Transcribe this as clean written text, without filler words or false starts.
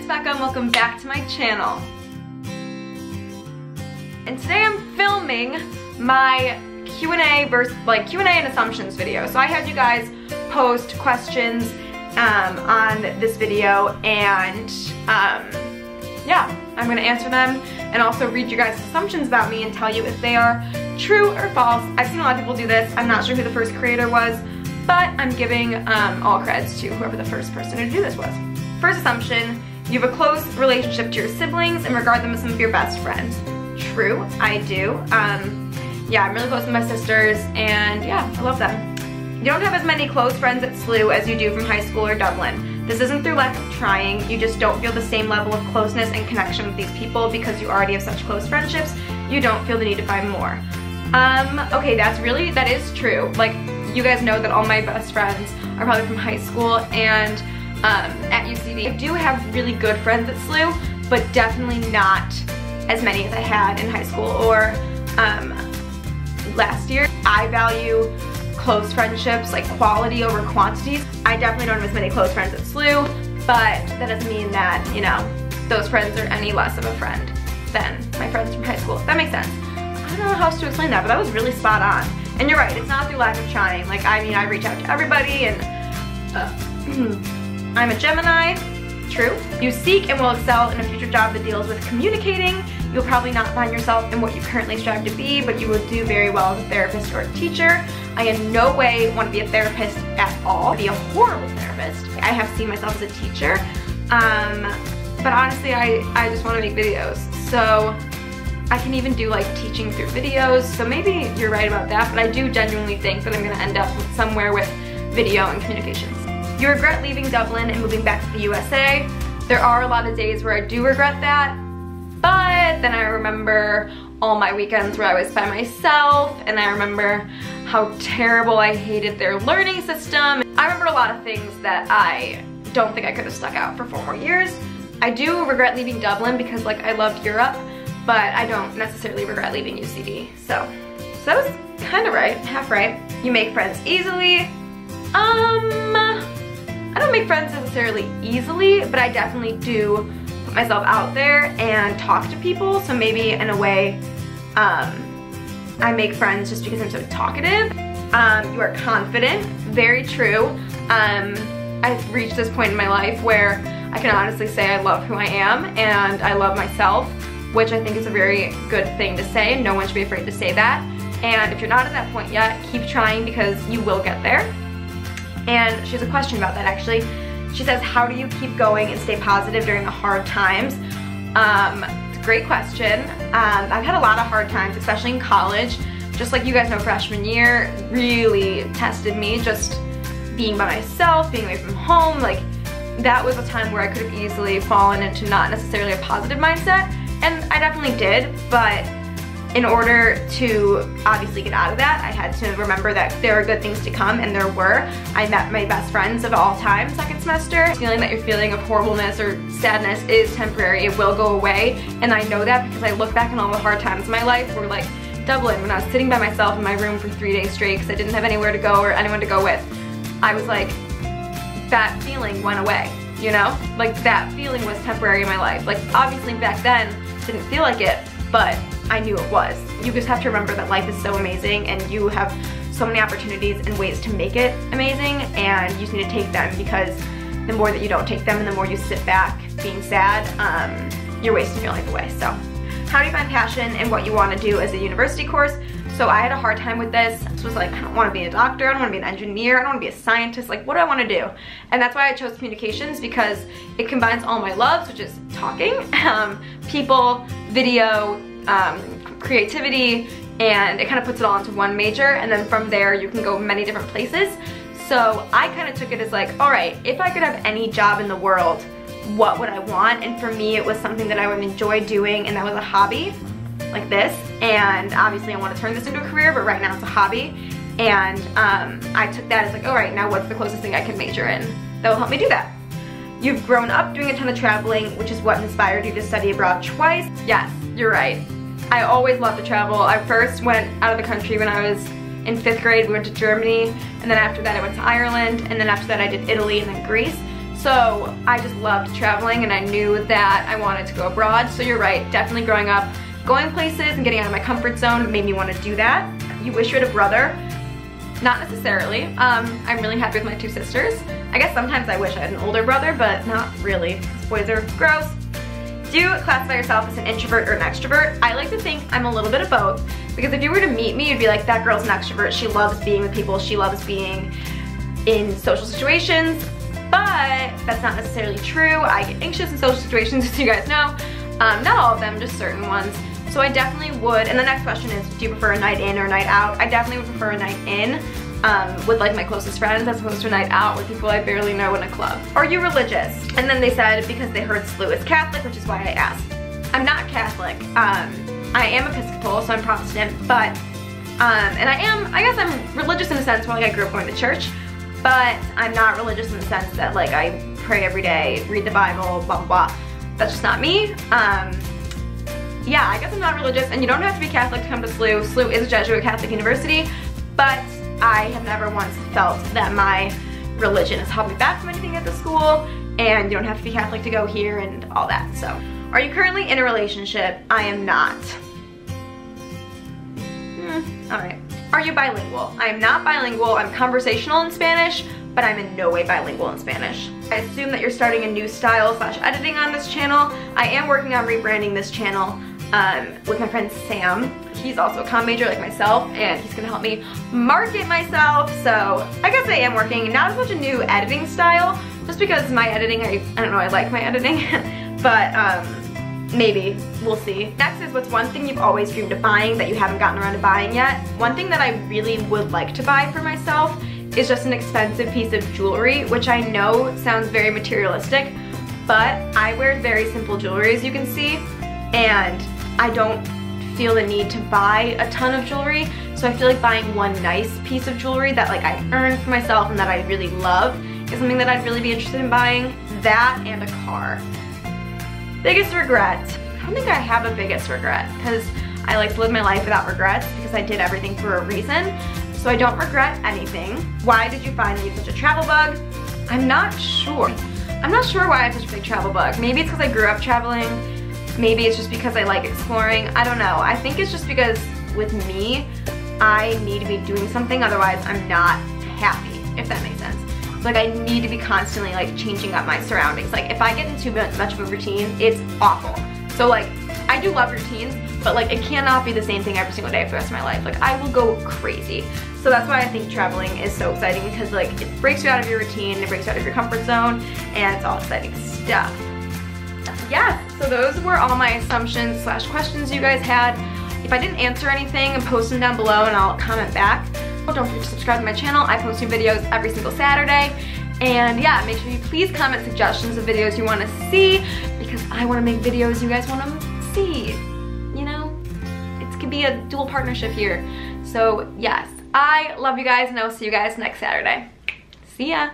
Becca and welcome back to my channel. And today I'm filming my Q&A and assumptions video. So I had you guys post questions on this video, and yeah, I'm gonna answer them and also read you guys assumptions about me and tell you if they are true or false. I've seen a lot of people do this. I'm not sure who the first creator was, but I'm giving all creds to whoever the first person to do this was. First assumption, you have a close relationship to your siblings and regard them as some of your best friends. True, I do. Yeah, I'm really close with my sisters, and yeah, I love them. You don't have as many close friends at SLU as you do from high school or Dublin. This isn't through lack of trying, you just don't feel the same level of closeness and connection with these people because you already have such close friendships, you don't feel the need to find more. Okay, that is true. Like, you guys know that all my best friends are probably from high school and at UCD. I do have really good friends at SLU, but definitely not as many as I had in high school or last year. I value close friendships, like quality over quantities. I definitely don't have as many close friends at SLU, but that doesn't mean that, you know, those friends are any less of a friend than my friends from high school. That makes sense. I don't know how else to explain that, but that was really spot on. And you're right, it's not through lack of trying. Like, I mean, I reach out to everybody, and I'm a Gemini. True. You seek and will excel in a future job that deals with communicating. You'll probably not find yourself in what you currently strive to be, but you will do very well as a therapist or a teacher. I in no way want to be a therapist at all. Be a horrible therapist. I have seen myself as a teacher, but honestly, I just want to make videos. So I can even do like teaching through videos. So maybe you're right about that, but I do genuinely think that I'm going to end up somewhere with video and communications. You regret leaving Dublin and moving back to the USA. There are a lot of days where I do regret that, but then I remember all my weekends where I was by myself, and I remember how terrible I hated their learning system. I remember a lot of things that I don't think I could have stuck out for 4 more years. I do regret leaving Dublin because, like, I loved Europe, but I don't necessarily regret leaving UCD. So that was kind of right, half right. You make friends easily. I don't make friends necessarily easily, but I definitely do put myself out there and talk to people. So maybe in a way, I make friends just because I'm so talkative. You are confident, very true. I've reached this point in my life where I can honestly say I love who I am and I love myself, which I think is a very good thing to say, and no one should be afraid to say that. And if you're not at that point yet, keep trying because you will get there. And she has a question about that, actually. She says, how do you keep going and stay positive during the hard times? It's a great question. I've had a lot of hard times, especially in college. Just like you guys know, freshman year really tested me, just being by myself, being away from home. Like, that was a time where I could have easily fallen into not necessarily a positive mindset, and I definitely did, but in order to obviously get out of that, I had to remember that there are good things to come, and there were. I met my best friends of all time second semester. Feeling that your feeling of horribleness or sadness is temporary, it will go away, and I know that because I look back on all the hard times in my life where, like, Dublin, when I was sitting by myself in my room for 3 days straight because I didn't have anywhere to go or anyone to go with, I was like, that feeling went away, you know? Like, that feeling was temporary in my life. Like, obviously back then, didn't feel like it, but I knew it was. You just have to remember that life is so amazing and you have so many opportunities and ways to make it amazing, and you just need to take them, because the more that you don't take them and the more you sit back being sad, you're wasting your life away. So how do you find passion in what you want to do as a university course? So I had a hard time with this. This was like, I don't want to be a doctor, I don't want to be an engineer, I don't want to be a scientist, like, what do I want to do? And that's why I chose communications, because it combines all my loves, which is talking, people, video, creativity, and it kind of puts it all into one major, and then from there you can go many different places. So I kind of took it as like, all right, if I could have any job in the world, what would I want? And for me, it was something that I would enjoy doing, and that was a hobby like this. And obviously I want to turn this into a career, but right now it's a hobby. And I took that as like, all right, now what's the closest thing I can major in that will help me do that? You've grown up doing a ton of traveling, which is what inspired you to study abroad twice. Yes, you're right. I always loved to travel. I first went out of the country when I was in 5th grade. We went to Germany, and then after that I went to Ireland, and then after that I did Italy and then Greece. So I just loved traveling, and I knew that I wanted to go abroad. So you're right, definitely growing up, going places and getting out of my comfort zone made me want to do that. You wish you had a brother? Not necessarily. I'm really happy with my 2 sisters. I guess sometimes I wish I had an older brother, but not really. Boys are gross. Do you classify yourself as an introvert or an extrovert? I like to think I'm a little bit of both, because if you were to meet me, you'd be like, that girl's an extrovert. She loves being with people. She loves being in social situations. But that's not necessarily true. I get anxious in social situations, as you guys know. Not all of them, just certain ones. So I definitely would, and the next question is, do you prefer a night in or a night out? I definitely would prefer a night in with like my closest friends, as opposed to a night out with people I barely know in a club. Are you religious? And then they said, because they heard SLU is Catholic, which is why I asked. I'm not Catholic. I am Episcopal, so I'm Protestant, but, and I guess I'm religious in a sense where like I grew up going to church, but I'm not religious in the sense that like I pray every day, read the Bible, blah, blah, blah. That's just not me. Yeah, I guess I'm not religious, and you don't have to be Catholic to come to SLU. SLU is a Jesuit Catholic university, but I have never once felt that my religion has held me back from anything at the school, and you don't have to be Catholic to go here and all that. So, are you currently in a relationship? I am not. Alright. Are you bilingual? I am not bilingual. I'm conversational in Spanish, but I'm in no way bilingual in Spanish. I assume that you're starting a new style / editing on this channel. I am working on rebranding this channel with my friend Sam. He's also a comm major like myself, and he's gonna help me market myself. So I guess I am working, not as much a new editing style, just because my editing, I don't know, I like my editing, but maybe, we'll see. Next is, what's one thing you've always dreamed of buying that you haven't gotten around to buying yet? One thing that I really would like to buy for myself is just an expensive piece of jewelry, which I know sounds very materialistic, but I wear very simple jewelry, as you can see, and I don't feel the need to buy a ton of jewelry, so I feel like buying one nice piece of jewelry that like I earned for myself and that I really love is something that I'd really be interested in buying. That and a car. Biggest regret. I don't think I have a biggest regret, because I like to live my life without regrets, because I did everything for a reason. So I don't regret anything. Why did you find that you have such a travel bug? I'm not sure. I'm not sure why I have such a big travel bug. Maybe it's because I grew up traveling. Maybe it's just because I like exploring. I don't know. I think it's just because with me, I need to be doing something, otherwise I'm not happy, if that makes sense. So like I need to be constantly like changing up my surroundings. Like if I get into much of a routine, it's awful. So like I do love routines, but like it cannot be the same thing every single day for the rest of my life. Like I will go crazy. So that's why I think traveling is so exciting, because like it breaks you out of your routine, it breaks you out of your comfort zone, and it's all exciting stuff. Yeah, so those were all my assumptions / questions you guys had. If I didn't answer anything, post them down below and I'll comment back. Don't forget to subscribe to my channel. I post new videos every single Saturday. And yeah, make sure you please comment suggestions of videos you want to see, because I want to make videos you guys want to see. You know, it could be a dual partnership here. So yes, I love you guys, and I'll see you guys next Saturday. See ya.